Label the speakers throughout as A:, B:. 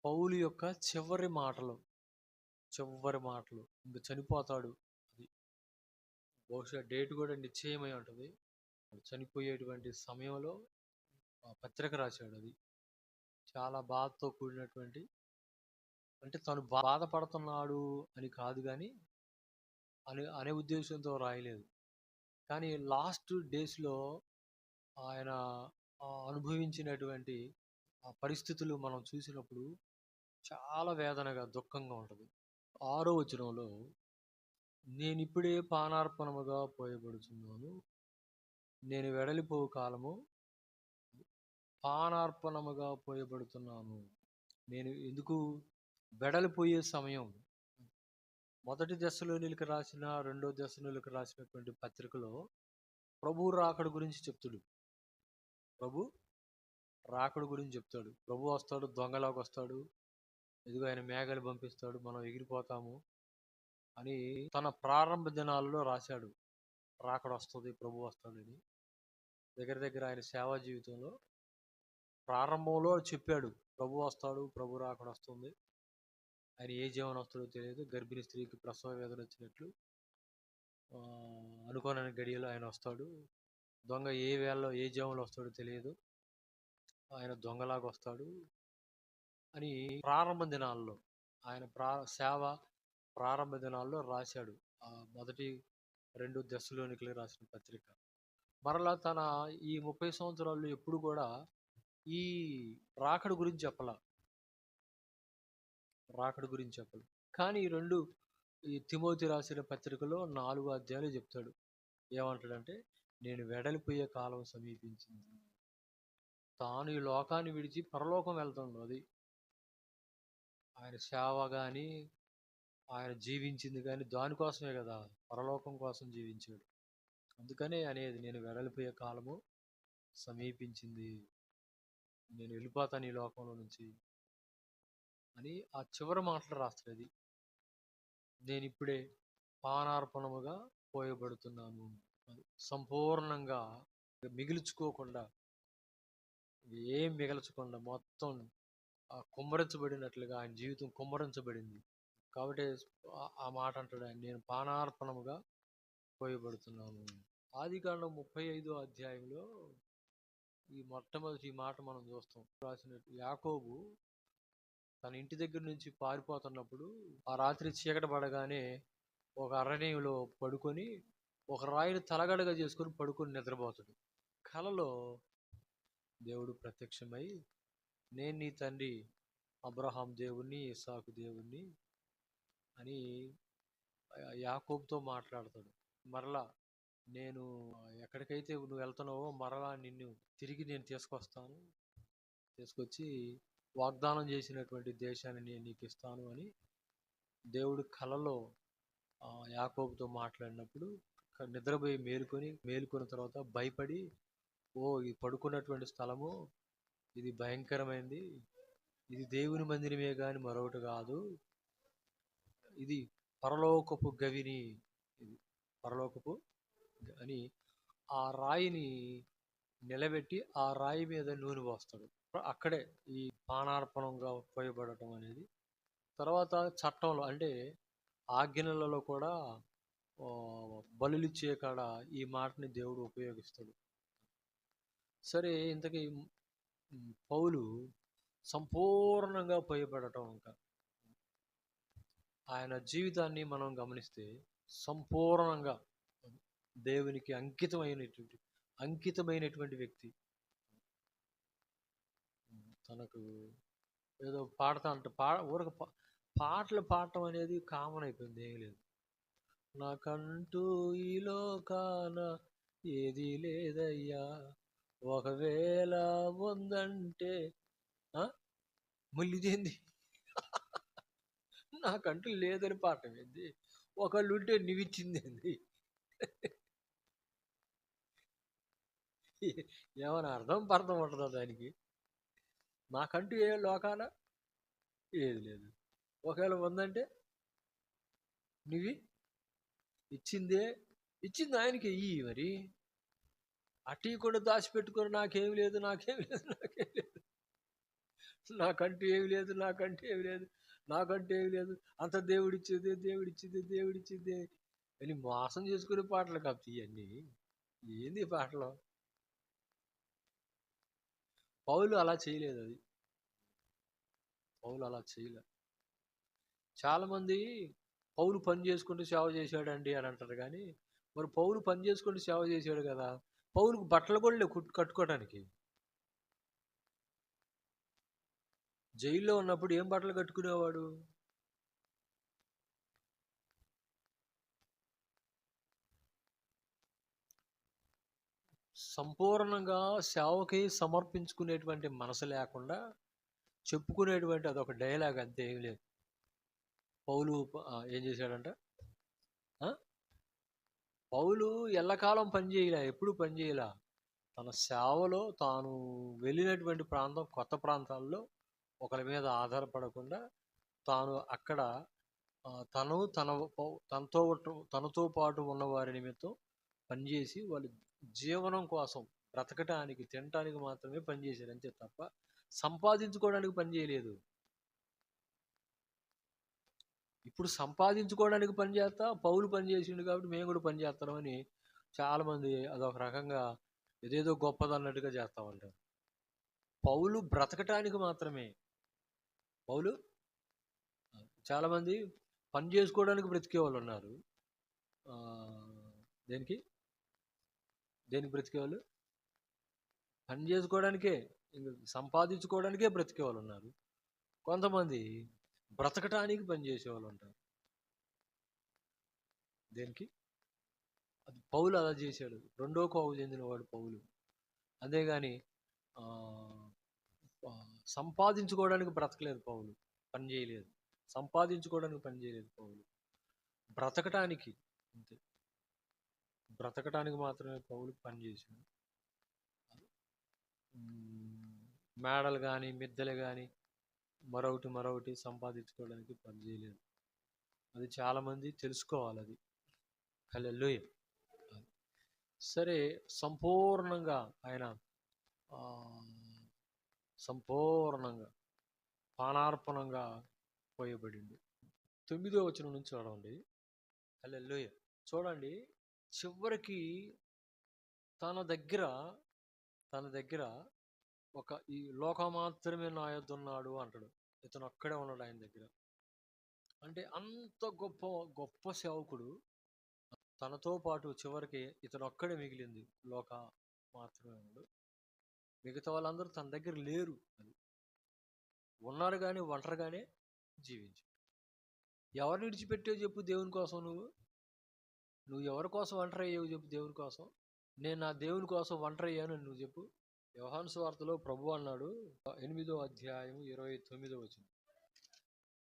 A: పౌలు యొక్క చివరి మాటలు ఇంక చనిపోతాడు. అది బహుశా డేట్ కూడా నిశ్చయమై ఉంటుంది. చనిపోయేటువంటి సమయంలో ఆ పత్రిక రాశాడు. అది చాలా బాధతో కూడినటువంటి, అంటే తను బాధపడుతున్నాడు అని కాదు కానీ అనే ఉద్దేశంతో రాయలేదు. కానీ లాస్ట్ డేస్లో ఆయన అనుభవించినటువంటి ఆ పరిస్థితులు మనం చూసినప్పుడు చాలా వేదనగా, దుఃఖంగా ఉంటుంది. 6వ వచనంలో, నేనిప్పుడే పానార్పణముగా పోయబడుచున్నాను, నేను వెడలిపోవు కాలము పానార్పణముగా పోయబడుతున్నాను. నేను ఎందుకు వెడలిపోయే సమయం. మొదటి దశలోనికి రాసిన, 2వ దశలోనికి రాసినటువంటి పత్రికలో ప్రభు రాకడ గురించి చెప్తాడు. ప్రభు రాకడ గురించి చెప్తాడు. ప్రభు వస్తాడు, దొంగలాగా వస్తాడు, ఇదిగో ఆయన మేఘాలు పంపిస్తాడు, మనం ఎగిరిపోతాము అని తన ప్రారంభ దినాలలో రాశాడు. రాకడ వస్తుంది, ప్రభు వస్తాడని. దగ్గర ఆయన సేవా జీవితంలో ప్రారంభంలో చెప్పాడు, ప్రభు వస్తాడు, ప్రభు రాకడ వస్తుంది. ఆయన ఏ జీవనం వస్తాడో తెలియదు. గర్భిణీ స్త్రీకి ప్రసవ వేదన వచ్చినట్లు అనుకోనని గడియలో ఆయన వస్తాడు. దొంగ ఏ వేళలో ఏ జీవంలో వస్తాడో తెలియదు, ఆయన దొంగలాగా వస్తాడు అని ప్రారంభ దినాల్లో ఆయన సేవ ప్రారంభ దినాల్లో రాశాడు. ఆ మొదటి 2 దశలోనికలు రాసిన పత్రిక. మరలా తన ఈ 30 సంవత్సరాల్లో ఎప్పుడు కూడా ఈ రాకడ గురించి చెప్పాల. కానీ ఈ తిమోతి రాసిన పత్రికలో 4 అధ్యాయాలు చెప్తాడు. ఏమంటాడంటే, నేను వెడలిపోయే కాలం సమీపించింది. తాను ఈ లోకాన్ని విడిచి పరలోకం వెళ్తాడు. అది ఆయన సేవ కానీ, ఆయన జీవించింది కానీ దానికోసమే కదా, పరలోకం కోసం జీవించాడు. అందుకనే అనేది, నేను వెడలిపోయే కాలము సమీపించింది, నేను వెళ్ళిపోతాను ఈ లోకంలో నుంచి అని ఆ చివరి మాటలు రాస్తుంది. నేను ఇప్పుడే పానార్పణముగా పోయబడుతున్నాను, సంపూర్ణంగా మిగిల్చుకోకుండా, ఏం మిగల్చకుండా మొత్తం కుమ్మరించబడినట్లుగా ఆయన జీవితం కుమ్మరించబడింది. కాబట్టి ఆ మాట అంటాడు ఆయన, నేను పానార్పణముగా పోయబడుతున్నాను. ఆదికాండం 35వ అధ్యాయంలో ఈ మొట్టమొదటి మాట మనం చూస్తాం. రాసినట్టు యాకోబు తన ఇంటి దగ్గర నుంచి పారిపోతున్నప్పుడు ఆ రాత్రి చీకటి పడగానే ఒక అరణ్యంలో పడుకొని ఒక రాయిని తలగడగా చేసుకొని పడుకొని నిద్రపోతాడు. కలలో దేవుడు ప్రత్యక్షమై, నేను నీ తండ్రి అబ్రహాం దేవుణ్ణి, ఇస్సాకు దేవుణ్ణి అని యాకోబుతో మాట్లాడతాడు. మరలా నేను ఎక్కడికైతే నువ్వు వెళ్తున్నావో మరలా నిన్ను తిరిగి నేను తీసుకొచ్చి వాగ్దానం చేసినటువంటి దేశాన్ని నేను నీకు ఇస్తాను అని దేవుడు కలలో యాకోబుతో మాట్లాడినప్పుడు నిద్రపోయి మేలుకున్న తర్వాత భయపడి, ఈ పడుకున్నటువంటి స్థలము ఇది భయంకరమైంది, ఇది దేవుని మందిరమే కానీ మరొకటి కాదు, ఇది పరలోకపు గవిని, ఇది పరలోకపు అని ఆ రాయిని నిలబెట్టి ఆ రాయి మీద నూనె పోస్తాడు. అక్కడే ఈ పానార్పణంగా పోయబడటం అనేది. తర్వాత చట్టంలో, అంటే ఆజ్ఞలలో కూడా బలులిచ్చే కాడ ఈ మాటని దేవుడు ఉపయోగిస్తాడు. సరే, ఇంతకీ పౌలు సంపూర్ణంగా పోయబడటం, ఇంకా ఆయన జీవితాన్ని మనం గమనిస్తే సంపూర్ణంగా దేవునికి అంకితమైనటువంటి వ్యక్తి. తనకు ఏదో పాడతా అంటే పాటలు పాడటం అనేది కామన్ అయిపోయింది, ఏం లేదు. నాకంటూ ఈ లోకాన ఏది లేదయ్యా, ఒకవేళ ఉందంటే మళ్ళీ ఇదేంది నాకంటూ లేదని పాడటం ఏంది, ఒకళ్ళు ఉంటే నువ్విచ్చింది ఏంది, ఏమైనా అర్థం ఉంటుందా దానికి? నాకంటూ ఏ లోకాన ఏది లేదు, ఒకవేళ ఉందంటే నువ్వు ఇచ్చింది ఆయనకి ఇయ్యి. మరి అటీ కూడా దాచిపెట్టుకొని నాకేం లేదు నాకంటూ ఏమి లేదు, నాకంటూ ఏమి లేదు, నాకంటూ ఏమి లేదు, అంత దేవుడిచ్చేదే, దేవుడిచ్చేదే, దేవుడిచ్చేదే అని మోసం చేసుకునే పాటలు కాబట్టి ఇవన్నీ. ఏంది ఈ పాటలు? పౌలు అలా చేయలేదు. అది పౌలు అలా చేయలేదు. చాలా మంది పౌలు పని చేసుకుంటూ సేవ చేశాడండి అని అంటారు కానీ, మరి పౌలు పని చేసుకుంటూ సేవ చేశాడు కదా, పౌలుకు బట్టలు కూడా లేవు కట్టుకోవడానికి. జైల్లో ఉన్నప్పుడు ఏం బట్టలు కట్టుకునేవాడు? సంపూర్ణంగా సేవకి సమర్పించుకునేటువంటి మనసు లేకుండా చెప్పుకునేటువంటి అదొక డైలాగ్, అంతే, ఏం లేదు. పౌలు ఏం చేశాడంట? పౌలు ఎల్లకాలం పని చేయలే, ఎప్పుడు పని చేయలే. తన సేవలో తాను వెళ్ళినటువంటి ప్రాంతం, కొత్త ప్రాంతాల్లో ఒకరి మీద ఆధారపడకుండా తాను అక్కడ తను తనతో పాటు ఉన్న వారి నిమిత్తం పనిచేసి వాళ్ళ జీవనం కోసం బ్రతకటానికి, తినటానికి మాత్రమే పనిచేశారు, అంతే తప్ప సంపాదించుకోవడానికి పని చేయలేదు. ఇప్పుడు సంపాదించుకోవడానికి పని చేస్తా, పౌలు పని చేసిండు కాబట్టి మేము కూడా పని చేస్తామని చాలామంది అదొక రకంగా ఏదేదో గొప్పదన్నట్టుగా చేస్తూ ఉంటారు. పౌలు బ్రతకటానికి మాత్రమే. పౌలు చాలామంది పని చేసుకోవడానికి బ్రతికే వాళ్ళు ఉన్నారు. దేనికి దేనికి బ్రతికే వాళ్ళు? పని చేసుకోవడానికే, సంపాదించుకోవడానికే బ్రతికే వాళ్ళు ఉన్నారు. కొంతమంది బ్రతకటానికి పని చేసేవాళ్ళు ఉంటారు. దేనికి? అది పౌలు అలా చేశాడు. రెండో కోవ చెందినవాడు పౌలు. అంతేగాని సంపాదించుకోవడానికి బ్రతకలేదు పౌలు, పని చేయలేదు. సంపాదించుకోవడానికి పని చేయలేదు పౌలు, బ్రతకటానికి, అంతే. బ్రతకటానికి మాత్రమే పౌలు పని చేశాడు. మేడలు కానీ, మిద్దెలు కానీ, మరొకటి సంపాదించుకోవడానికి పని చేయలేదు. అది చాలామంది తెలుసుకోవాలి. అది హల్లెలూయా. సరే, సంపూర్ణంగా ఆయన సంపూర్ణంగా పానార్పణంగా పోయబడింది. 9వ వచనం నుంచి చూడండి. హల్లెలూయా. చూడండి, చివరికి తన దగ్గర ఒక ఈ లోకం మాత్రమే నా యొద్ద ఉన్నాడు అంటాడు. ఇతను అక్కడే ఉన్నాడు ఆయన దగ్గర. అంటే అంత గొప్ప సేవకుడు, తనతో పాటు చివరికి ఇతను ఒక్కడే మిగిలింది, లోక మాత్రమే ఉన్నాడు. మిగతా వాళ్ళందరూ తన దగ్గర లేరు. అది ఉన్నారు కానీ ఒంటరిగానే జీవించు. ఎవరిని విడిచిపెట్టావు చెప్పు దేవుని కోసం? నువ్వు ఎవరి కోసం ఒంటరి అయ్యావు చెప్పు దేవుని కోసం? నేను నా దేవుని కోసం ఒంటరి అయ్యాను నువ్వు చెప్పు. యోహాను సువార్తలో ప్రభు అన్నాడు, 8వ అధ్యాయం 29వ వచనం,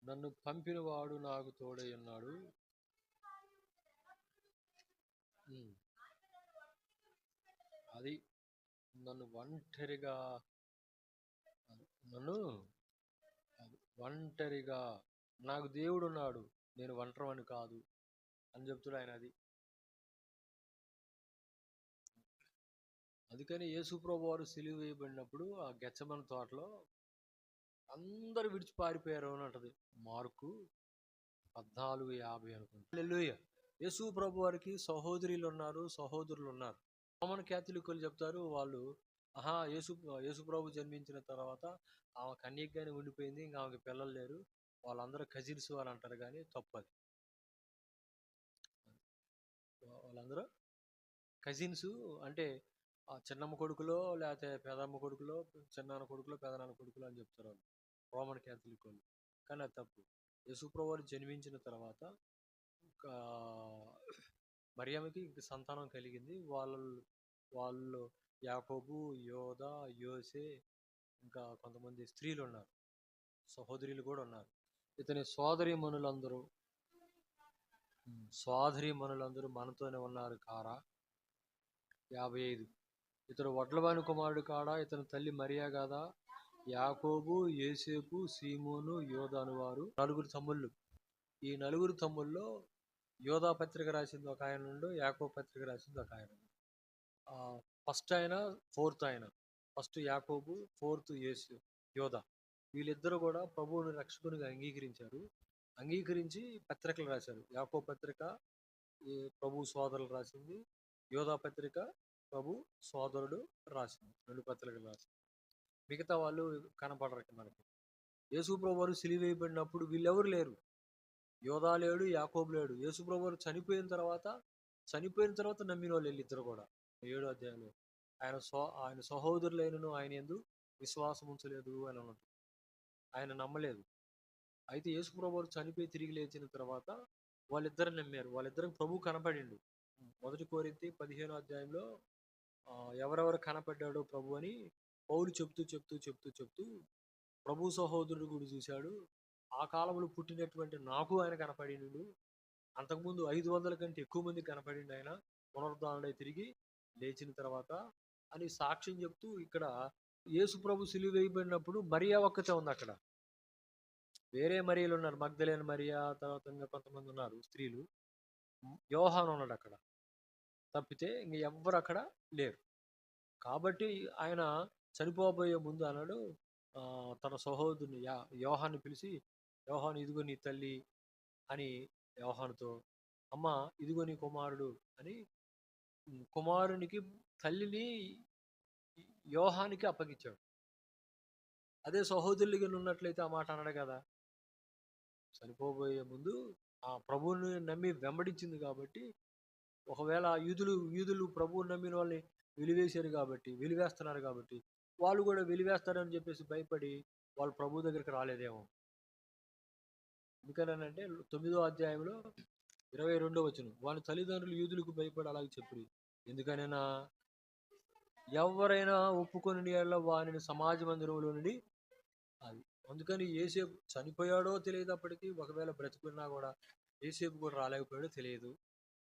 A: నన్ను పంపిన వాడు నాకు తోడై ఉన్నాడు. అది నన్ను ఒంటరిగా నాకు దేవుడు ఉన్నాడు, నేను ఒంటరిని కాదు అని చెప్తాడు ఆయన. అది అందుకని యేసు ప్రభు వారు సిలువ వేయబడినప్పుడు ఆ గెత్సెమనే తోటలో అందరు విడిచి పారిపోయారు అని అంటది మార్కు 14:50 అనుకుంటా. హల్లెలూయా. యేసు ప్రభు వారికి సహోదరులు ఉన్నారు. రోమన్ క్యాథలికులు చెప్తారు, వాళ్ళు యేసు ప్రభు జన్మించిన తర్వాత ఆమె కన్యకగానే ఉండిపోయింది, ఇంకా ఆమెకి పిల్లలు లేరు, వాళ్ళందరూ కజిన్స్ అని అంటారు. కానీ తప్పది. వాళ్ళందరూ కజిన్స్ అంటే చిన్నమ్మ కొడుకులో, లేకపోతే పెదమ్మ కొడుకులో, చిన్నాన్న కొడుకులో, పెదనాన్న కొడుకులో అని చెప్తారు వాళ్ళు, రోమన్ క్యాథలిక్ వాళ్ళు. కానీ అది తప్పు. యేసుప్రభువు జన్మించిన తర్వాత మరియమ్మకి సంతానం కలిగింది. వాళ్ళు యాకోబు, యోధా, యోసే, ఇంకా కొంతమంది స్త్రీలు ఉన్నారు, సహోదరులు కూడా ఉన్నారు. ఇతని సోదరీమణులందరూ మనతోనే ఉన్నారు కారా. 55. ఇతడు వడ్లవాని కుమారుడు కాడా? ఇతని తల్లి మరియా కాదా? యాకోబు, యోసేపు, సీమోను, యోధాను వారు 4 తమ్ముళ్ళు. ఈ 4 తమ్ముల్లో యోధా పత్రిక రాసింది ఒక ఆయన నుండి, యాకోబు పత్రిక రాసింది ఒక ఆయన. ఫస్ట్ ఆయన, ఫోర్త్ ఆయన. ఫస్ట్ యాకోబు, ఫోర్త్ యోధా. వీళ్ళిద్దరూ కూడా ప్రభువుని రక్షకునిగా అంగీకరించారు. అంగీకరించి పత్రికలు రాశారు. యాకోబు పత్రిక ఈ ప్రభు సోదరులు రాసింది, యోధా పత్రిక ప్రభు సోదరుడు రాసింది. 2 పత్రికలు రాసింది. మిగతా వాళ్ళు కనపడరు మనకి. యేసు ప్రభు వారు సిలువ వేయబడినప్పుడు వీళ్ళెవరు లేరు. యోధా లేడు, యాకోబు లేడు. యేసు ప్రభు వారు చనిపోయిన తర్వాత నమ్మిన వాళ్ళు వీళ్ళిద్దరు కూడా 7వ అధ్యాయంలో ఆయన సహోదరులైనను ఆయన యందు విశ్వాసం ఉంచలేదు అని అన్నట్టు. ఆయన నమ్మలేదు. అయితే యేసు ప్రభు వారు చనిపోయి తిరిగి లేచిన తర్వాత వాళ్ళిద్దరు నమ్మారు. వాళ్ళిద్దరికి ప్రభు కనపడిండు. 1 కొరింథీ 15వ అధ్యాయంలో ఎవరెవరు కనపడ్డాడో ప్రభు అని పౌలు చెప్తూ ప్రభు సహోదరుడు కూడా చూశాడు. ఆ కాలంలో పుట్టినటువంటి నాకు ఆయన కనపడిండు. అంతకుముందు 500 కంటే ఎక్కువ మంది కనపడిండు ఆయన పునరుద్ధానుడై తిరిగి లేచిన తర్వాత అని సాక్ష్యం చెప్తూ ఇక్కడ యేసు ప్రభు సిలువ వేయబడినప్పుడు మరియా ఒక్కతే ఉంది అక్కడ. వేరే మరియలు ఉన్నారు, మగ్దలేని మరియా, తర్వాత ఇంకా కొంతమంది ఉన్నారు స్త్రీలు. యోహాను ఉన్నాడు అక్కడ తప్పితే ఇంక ఎవ్వరు అక్కడ లేరు. కాబట్టి ఆయన చనిపోబోయే ముందు అన్నాడు, తన సహోదరుని యోహాన్ని పిలిచి, యోహాను ఇదిగో నీ తల్లి అని యోహానుతో, అమ్మ ఇదిగో నీ కుమారుడు అని కుమారునికి తల్లిని యోహానికి అప్పగించాడు. అదే సహోదరులుగా ఉన్నట్లయితే ఆ మాట అన్నాడు కదా. చనిపోబోయే ముందు ఆ ప్రభువుని నమ్మి వెంబడించింది కాబట్టి, ఒకవేళ యూదులు ప్రభువుని నమ్మిన వాళ్ళని వెలివేస్తున్నారు కాబట్టి వాళ్ళు కూడా వెలివేస్తారని చెప్పేసి భయపడి వాళ్ళు ప్రభు దగ్గరికి రాలేదేమో. ఎందుకనంటే 9వ అధ్యాయంలో 22వ వచనం, వాళ్ళ తల్లిదండ్రులు యూదులకు భయపడి అలాగే చెప్పారు. ఎందుకనైనా ఎవరైనా ఒప్పుకొని వారిని సమాజ మందిరంలో నుండి అది. అందుకని యేసేపు చనిపోయాడో తెలియదు అప్పటికి. ఒకవేళ బ్రతికున్నా కూడా యేసేపు కూడా రాలేకపోయాడో తెలియదు.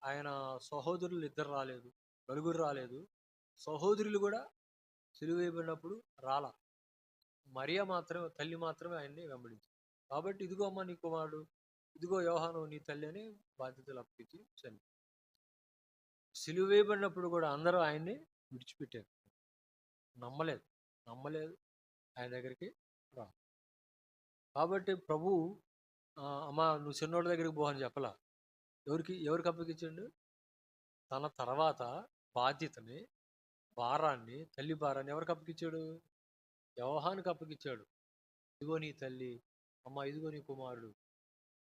A: ఆయన సహోదరులు ఇద్దరు రాలేదు, నలుగురు రాలేదు. సహోదరులు కూడా సిలువ వేయబడినప్పుడు రాలా. మరియా మాత్రమే, తల్లి మాత్రమే ఆయన్ని వెంబడించింది. కాబట్టి ఇదిగో అమ్మ నీ కుమారుడు, ఇదిగో యోహాను నీ తల్లి అని బాధ్యతలు అప్పగించి చని. సిలువ వేయబడినప్పుడు కూడా అందరూ ఆయన్ని విడిచిపెట్టారు. నమ్మలేదు ఆయన దగ్గరికి రా. కాబట్టి ప్రభు అమ్మ నువ్వు చిన్నోడి దగ్గరికి పో అని చెప్పలా. ఎవరికి అప్పగించండు? తన తర్వాత బాధ్యతని, భారాన్ని, తల్లి భారాన్ని ఎవరికి అప్పగించాడు? యోహానుకి అప్పగించాడు. ఇదిగో నీ తల్లి, అమ్మ ఇదిగో నీ కుమారుడు,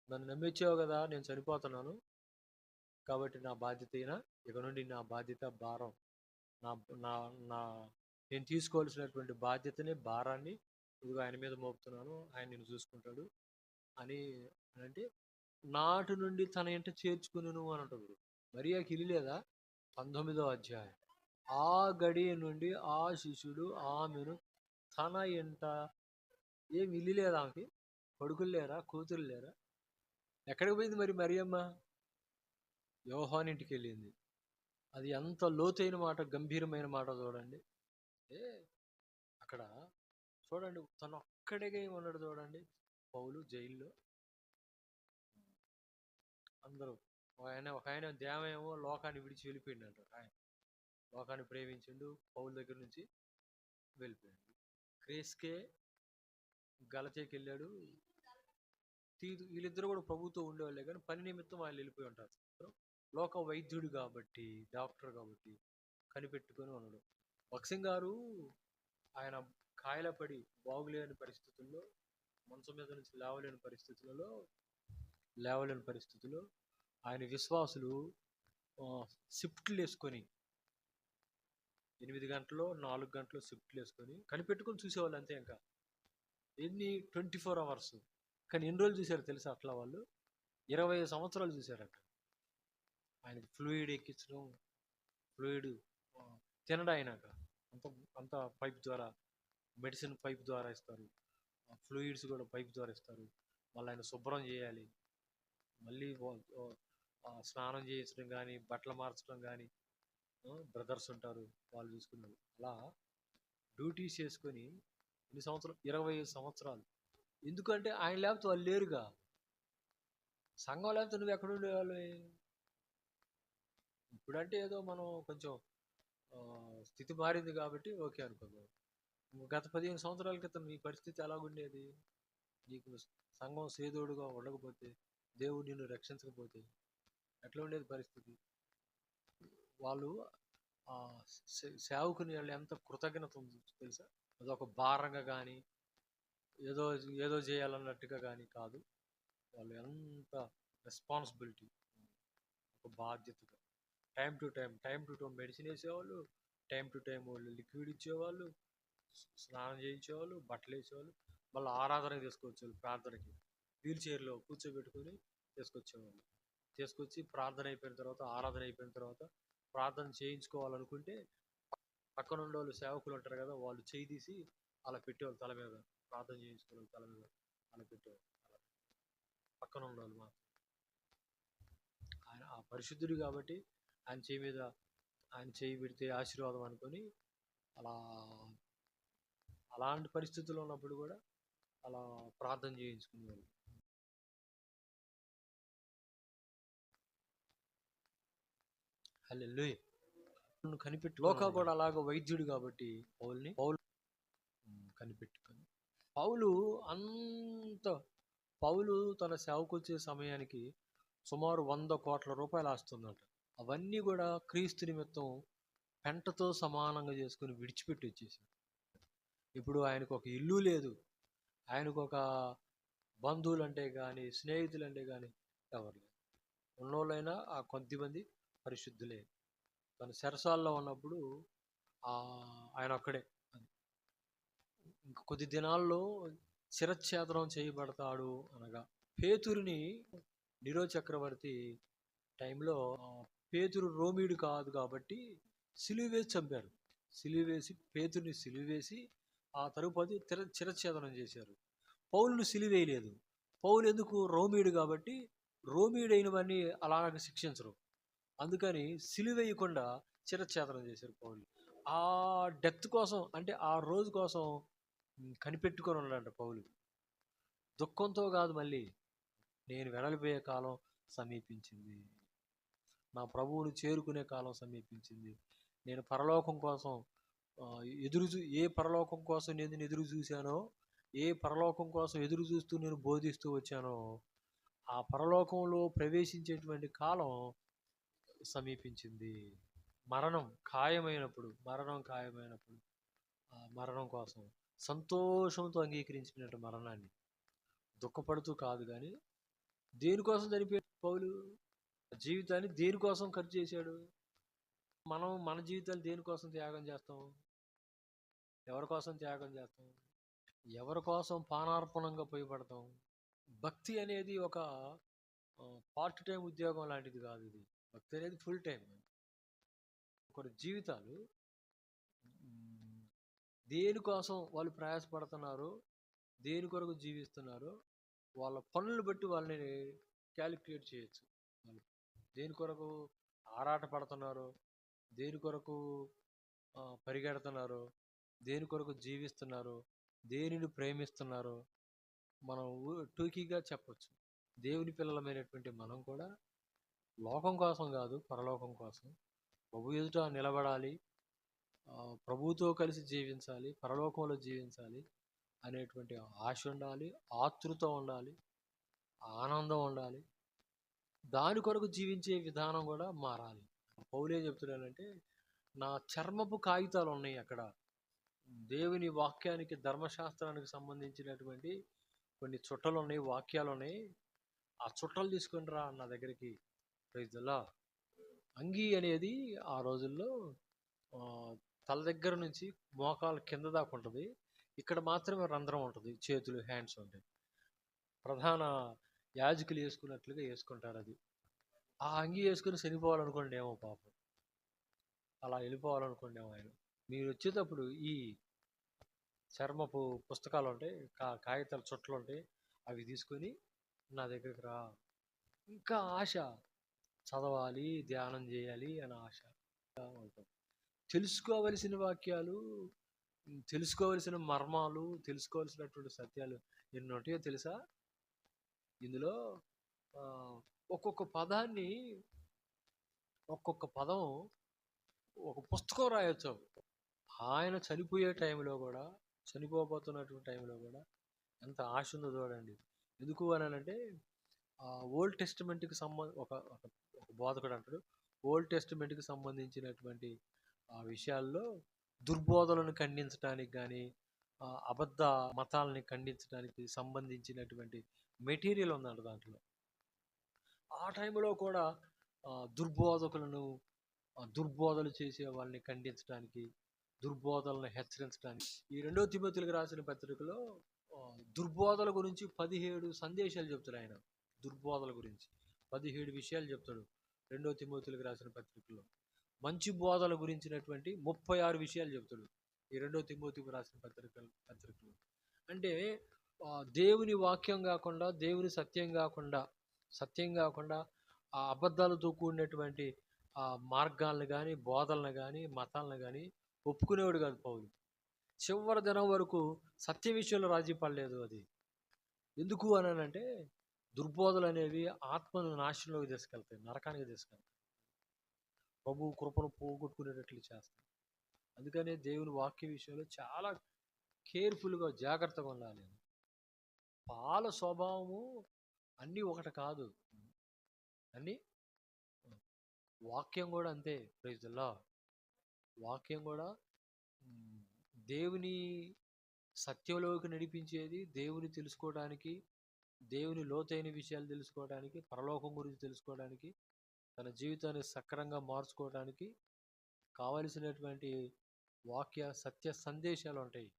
A: నన్ను నమ్మించావు కదా, నేను చనిపోతున్నాను కాబట్టి నా బాధ్యత ఇక నుండి నా బాధ్యత, భారం, నా నా నా నేను తీసుకోవాల్సినటువంటి బాధ్యతని, భారాన్ని ఇదిగో ఆయన మీద మోపుతున్నాను, ఆయన నిన్ను చూసుకుంటాడు అని అంటే నాటి నుండి తన ఇంట చేర్చుకును అని అంటుంది. మరియాకి ఇల్లు లేదా? 19వ అధ్యాయం. ఆ గడియ నుండి ఆ శిష్యుడు ఆమెను తన ఇంట, ఏమి ఇల్లు లేదా ఆమెకి? కొడుకులు లేరా? కూతురు లేరా? ఎక్కడికి పోయింది మరి మరియమ్మ? యోహాను ఇంటికి వెళ్ళింది. అది ఎంత లోతైన మాట, గంభీరమైన మాట చూడండి. అక్కడ చూడండి, తను ఒక్కడిగా ఉన్నాడు చూడండి. పౌలు జైల్లో, అందరూ ఒక ఆయన దేవమేమో లోకాన్ని విడిచి వెళ్ళిపోయింది అంటారు. ఆయన లోకాన్ని ప్రేమించిండు, పౌలు దగ్గర నుంచి వెళ్ళిపోయాడు. క్రేస్కే గలతీకి వెళ్ళాడు. వీళ్ళిద్దరు కూడా ప్రభుతో ఉండేవాళ్ళే, కానీ పని నిమిత్తం వాళ్ళు వెళ్ళిపోయి ఉంటారు. లోక వైద్యుడు కాబట్టి, డాక్టర్ కాబట్టి కనిపెట్టుకొని ఉన్నాడు. భక్సింగ్ గారు ఆయన కాయలపడి బాగులేని పరిస్థితుల్లో, మంచం మీద నుంచి లేవలేని పరిస్థితుల్లో ఆయన విశ్వాసులు షిఫ్ట్లు వేసుకొని 8 గంటలు 4 గంటలు షిఫ్ట్లు వేసుకొని కనిపెట్టుకొని చూసేవాళ్ళు అంతే. ఇంకా 24 అవర్స్. కానీ ఎన్ని రోజులు చూశారు తెలుసా అట్లా? వాళ్ళు 20 సంవత్సరాలు చూశారట. ఆయనకి ఫ్లూయిడ్ ఎక్కించడం, ఫ్లూయిడ్ తినడం, అయినాక అంత పైప్ ద్వారా, మెడిసిన్ పైప్ ద్వారా ఇస్తారు, ఫ్లూయిడ్స్ కూడా పైప్ ద్వారా ఇస్తారు. మళ్ళీ ఆయన శుభ్రం చేయాలి, మళ్ళీ స్నానం చేయించడం కానీ, బట్టలు మార్చడం కానీ బ్రదర్స్ ఉంటారు, వాళ్ళు చూసుకున్నారు. అలా డ్యూటీస్ చేసుకొని ఎన్ని సంవత్సరాలు? 20 సంవత్సరాలు. ఎందుకంటే ఆయన లేకపోతే వాళ్ళు లేరుగా. సంఘం లేకపోతే నువ్వు ఎక్కడ ఉండేవాళ్ళు? ఇప్పుడంటే ఏదో మనం కొంచెం స్థితి మారింది కాబట్టి ఓకే అనుకుందాం. గత 15 సంవత్సరాల క్రితం నీ పరిస్థితి ఎలాగుండేది? నీకు సంఘం సేదోడుగా ఉండకపోతే, దేవుడు నిన్ను రక్షించకపోతే ఎట్లా ఉండేది పరిస్థితి? వాళ్ళు సేవకుని వాళ్ళు ఎంత కృతజ్ఞత ఉంది తెలుసా? అదొక భారంగా కానీ ఏదో ఏదో చేయాలన్నట్టుగా కానీ కాదు. వాళ్ళు ఎంత రెస్పాన్సిబిలిటీ, ఒక బాధ్యతగా టైం టు టైం మెడిసిన్ వేసేవాళ్ళు, టైం టు టైం వాళ్ళు లిక్విడ్ ఇచ్చేవాళ్ళు, స్నానం చేయించేవాళ్ళు, బట్టలు వేసేవాళ్ళు, మళ్ళీ ఆరాధనకి తీసుకొచ్చేవాళ్ళు. ప్రార్థనకి వీల్ చైర్లో కూర్చోబెట్టుకొని తీసుకొచ్చేవాళ్ళు. తీసుకొచ్చి ప్రార్థన అయిపోయిన తర్వాత, ఆరాధన అయిపోయిన తర్వాత ప్రార్థన చేయించుకోవాలనుకుంటే పక్కన ఉండే వాళ్ళు సేవకులు ఉంటారు కదా, వాళ్ళు చేయి తీసి అలా పెట్టేవాళ్ళు తల మీద. ప్రార్థన చేయించుకోవాలి తల మీద అలా పెట్టేవాళ్ళు. పక్కన ఉండాలి మాత్రం. ఆయన ఆ పరిశుద్ధుడు కాబట్టి ఆయన చేయి పెడితే ఆశీర్వాదం అనుకొని అలా అలాంటి పరిస్థితుల్లో ఉన్నప్పుడు కూడా అలా ప్రార్థన చేయించుకునేవాళ్ళు. హల్లెలూయా. కనిపెట్టు. లోకా కూడా అలాగ వైద్యుడు కాబట్టి పౌలు కనిపెట్టుకొని పౌలు తన సేవకు వచ్చే సమయానికి సుమారు 100 కోట్ల రూపాయలు ఆస్తుందట. అవన్నీ కూడా క్రీస్తు నిమిత్తం పెంటతో సమానంగా చేసుకుని విడిచిపెట్టి వచ్చేసాడు. ఇప్పుడు ఆయనకు ఒక ఇల్లు లేదు, ఆయనకు ఒక బంధువులు అంటే కానీ స్నేహితులు అంటే కానీ ఎవరు లేరు. ఉన్నోళ్ళైనా ఆ కొద్దిమంది పరిశుద్ధులే. తన చెరసాల్లో ఉన్నప్పుడు ఆయన ఒక్కడే. ఇంక కొద్ది దినాల్లో శిరచ్ఛేదనం చేయబడతాడు అనగా పేతురుని నీరో చక్రవర్తి టైంలో పేతురు రోమీడు కాదు కాబట్టి సిలువ వేసి చంపారు. పేతుర్ని సిలువ వేసి ఆ తరుపతి శిరచ్ఛేదనం చేశారు. పౌలును సిలువేయలేదు. పౌలు ఎందుకు? రోమీడు కాబట్టి రోమీడైనవన్నీ అలాగ శిక్షించరు. అందుకని సిలువేయకుండా శిరచ్ఛేదనం చేశారు పౌలు. ఆ డెత్ కోసం, అంటే ఆ రోజు కోసం కనిపెట్టుకొని ఉన్నాడంట పౌలు. దుఃఖంతో కాదు, మళ్ళీ నేను వెడలిపోయే కాలం సమీపించింది, నా ప్రభువును చేరుకునే కాలం సమీపించింది, నేను పరలోకం కోసం ఏ పరలోకం కోసం నేను ఎదురు చూశానో, ఏ పరలోకం కోసం ఎదురు చూస్తూ నేను బోధిస్తూ వచ్చానో, ఆ పరలోకంలో ప్రవేశించేటువంటి కాలం సమీపించింది. మరణం ఖాయమైనప్పుడు ఆ మరణం కోసం సంతోషంతో అంగీకరించినట్టు మరణాన్ని దుఃఖపడుతూ కాదు. కానీ దేనికోసం చనిపోయాడు పౌలు? జీవితాన్ని దేనికోసం ఖర్చు చేశాడు? మనం మన జీవితాలు దేనికోసం త్యాగం చేస్తాం? ఎవరి కోసం త్యాగం చేస్తాం? ఎవరి కోసం పానార్పణంగా పోయబడతాం? భక్తి అనేది ఒక పార్ట్ టైం ఉద్యోగం లాంటిది కాదు. ఇది భక్తి అనేది ఫుల్ టైం. ఒకరి జీవితాలు దేనికోసం వాళ్ళు ప్రయాసపడుతున్నారో, దేని కొరకు జీవిస్తున్నారో వాళ్ళ పనులు బట్టి వాళ్ళని క్యాలిక్యులేట్ చేయొచ్చు. వాళ్ళు దేని కొరకు ఆరాట పడుతున్నారో, దేని కొరకు పరిగెడుతున్నారో, దేని కొరకు జీవిస్తున్నారో, దేనిని ప్రేమిస్తున్నారో మనం టూకీగా చెప్పచ్చు. దేవుని పిల్లలమైనటువంటి మనం కూడా లోకం కోసం కాదు, పరలోకం కోసం ప్రభు ఎదుట నిలబడాలి, ప్రభువుతో కలిసి జీవించాలి, పరలోకంలో జీవించాలి అనేటువంటి ఆశ ఉండాలి, ఆతృత ఉండాలి, ఆనందం ఉండాలి. దాని కొరకు జీవించే విధానం కూడా మారాలి. పౌలే చెప్తున్నానంటే, నా చర్మపు కాగితాలు ఉన్నాయి అక్కడ, దేవుని వాక్యానికి, ధర్మశాస్త్రానికి సంబంధించినటువంటి కొన్ని చుట్టలు ఉన్నాయి, వాక్యాలు ఉన్నాయి. ఆ చుట్టలు తీసుకుని రా నా దగ్గరికి. Praise the Lord. అంగీ అనేది ఆ రోజుల్లో తల దగ్గర నుంచి మోకాలు కింద దాకా ఉంటుంది. ఇక్కడ మాత్రమే రంధ్రం ఉంటుంది, చేతులు, హ్యాండ్స్ ఉంటాయి. ప్రధాన యాజకులు వేసుకున్నట్లుగా వేసుకుంటారు. అది ఆ అంగీ వేసుకుని చనిపోవాలనుకోండి ఏమో పాపం, అలా వెళ్ళిపోవాలనుకోండి ఏమో ఆయన. మీరు వచ్చేటప్పుడు ఈ చర్మపు పుస్తకాలు ఉంటాయి, కాగితాల చుట్టలు ఉంటాయి, అవి తీసుకొని నా దగ్గరికి రా. ఇంకా ఆశ, చదవాలి, ధ్యానం చేయాలి అని ఆశ ఉంటుంది. తెలుసుకోవలసిన వాక్యాలు, తెలుసుకోవలసిన మర్మాలు, తెలుసుకోవలసినటువంటి సత్యాలు ఎన్ని ఉంటాయో తెలుసా? ఇందులో ఒక్కొక్క పదాన్ని, ఒక్కొక్క పదం ఒక పుస్తకం రాయొచ్చు. ఆయన చనిపోయే టైంలో కూడా చనిపోబోతున్నటువంటి టైంలో కూడా ఎంత ఆశ ఉందో చూడండి. ఎందుకు అని అంటే ఓల్డ్ టెస్టిమెంట్కి ఒక ఒక ఒక బోధకుడు అంటాడు, ఓల్డ్ టెస్టిమెంట్కి సంబంధించినటువంటి ఆ విషయాల్లో దుర్బోధలను ఖండించడానికి కానీ అబద్ధ మతాలని ఖండించడానికి సంబంధించినటువంటి మెటీరియల్ ఉందంట దాంట్లో. ఆ టైంలో కూడా దుర్బోధకులను దుర్బోధలు చేసే వాళ్ళని ఖండించడానికి, దుర్బోధలను హెచ్చరించడానికి ఈ 2 తిమోతిలకు రాసిన పత్రికలో దుర్బోధల గురించి 17 సందేశాలు చెప్తాడు ఆయన. దుర్బోధల గురించి 17 విషయాలు చెప్తాడు 2 తిమోతిలకు రాసిన పత్రికలో. మంచి బోధల గురించినటువంటి 36 విషయాలు చెప్తాడు ఈ 2 తిమోతికి రాసిన పత్రికలో. అంటే దేవుని వాక్యం కాకుండా, దేవుని సత్యం కాకుండా ఆ అబద్ధాలతో కూడినటువంటి ఆ మార్గాలను కానీ, బోధలను కానీ, మతాలను కానీ ఒప్పుకునేవాడు కాదు పౌలు. చివరి దినం వరకు సత్య విషయంలో రాజీ పడలేదు. అది ఎందుకు అని అంటే దుర్బోధలు అనేవి ఆత్మను నాశనంలోకి తీసుకెళ్తాయి, నరకానికి తీసుకెళ్తాయి, ప్రభు కృపను పోగొట్టుకునేటట్లు చేస్తాయి. అందుకనే దేవుని వాక్య విషయంలో చాలా కేర్ఫుల్గా, జాగ్రత్తగా ఉండాలి. పాల స్వభావము అన్నీ ఒకటి కాదు, అన్నీ వాక్యం కూడా అంతే. Praise the Lord. వాక్యం కూడా దేవుని సత్యంలోకి నడిపించేది, దేవుని తెలుసుకోవడానికి, దేవుని లోతైన విషయాలు తెలుసుకోవడానికి, పరలోకం గురించి తెలుసుకోవడానికి, తన జీవితాన్ని సక్రంగా మార్చుకోవడానికి కావలసినటువంటి వాక్య సత్య సందేశాలు ఉంటాయి.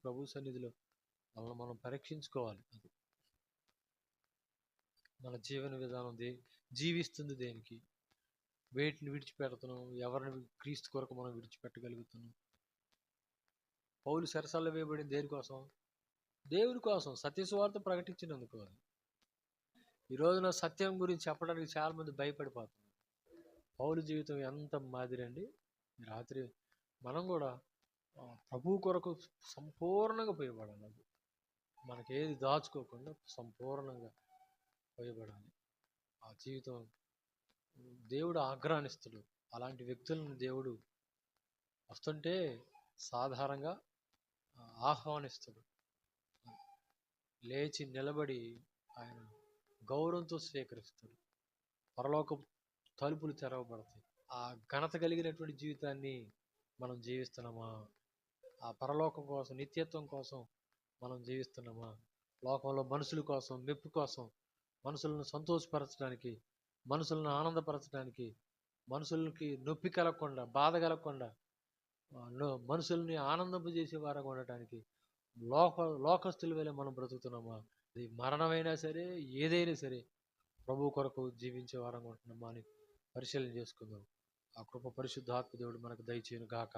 A: ప్రభు సన్నిధిలో మనం పరీక్షించుకోవాలి. అది మన జీవన విధానం జీవిస్తుంది దేనికి, వేటిని విడిచిపెడుతున్నాం, ఎవరిని క్రీస్తు కొరకు మనం విడిచిపెట్టగలుగుతున్నాం. పౌలు చెరసాలలో వేయబడింది దేనికోసం? దేవుని కోసం, సత్యసువార్త ప్రకటించినందుకు. ఈ రోజున సత్యం గురించి చెప్పడానికి చాలా మంది భయపడిపోతున్నారు. పౌలు జీవితం ఎంత మాదిరి అండి. రాత్రి మనం కూడా ప్రభు కొరకు సంపూర్ణంగా పోయబడాలి. మనకేది దాచుకోకుండా సంపూర్ణంగా పోయబడాలి. ఆ జీవితం దేవుడు ఆగ్రహిస్తాడు. అలాంటి వ్యక్తులను దేవుడు వస్తుంటే సాధారణంగా ఆహ్వానిస్తాడు. లేచి నిలబడి ఆయన గౌరవంతో స్వీకరిస్తాడు. పరలోక తలుపులు తెరవబడతాయి. ఆ ఘనత కలిగినటువంటి జీవితాన్ని మనం జీవిస్తున్నామా? ఆ పరలోకం కోసం, నిత్యత్వం కోసం మనం జీవిస్తున్నామా? లోకంలో మనుషుల కోసం, మెప్పు కోసం, మనుషులను సంతోషపరచడానికి, మనుషులను ఆనందపరచడానికి, మనుషులకి నొప్పి కలగకుండా, బాధ కలగకుండా, మనుషుల్ని ఆనందింపజేసే వారంగా ఉండటానికి లోకస్తుల వేళ మనం బ్రతుకుతున్నామా? అది మరణమైనా సరే, ఏదైనా సరే ప్రభు కొరకు జీవించే వారంగా ఉంటున్నామా అని పరిశీలన చేసుకుందాం. ఆ కృప పరిశుద్ధాత్మ దేవుడు మనకు దయచేయును గాక.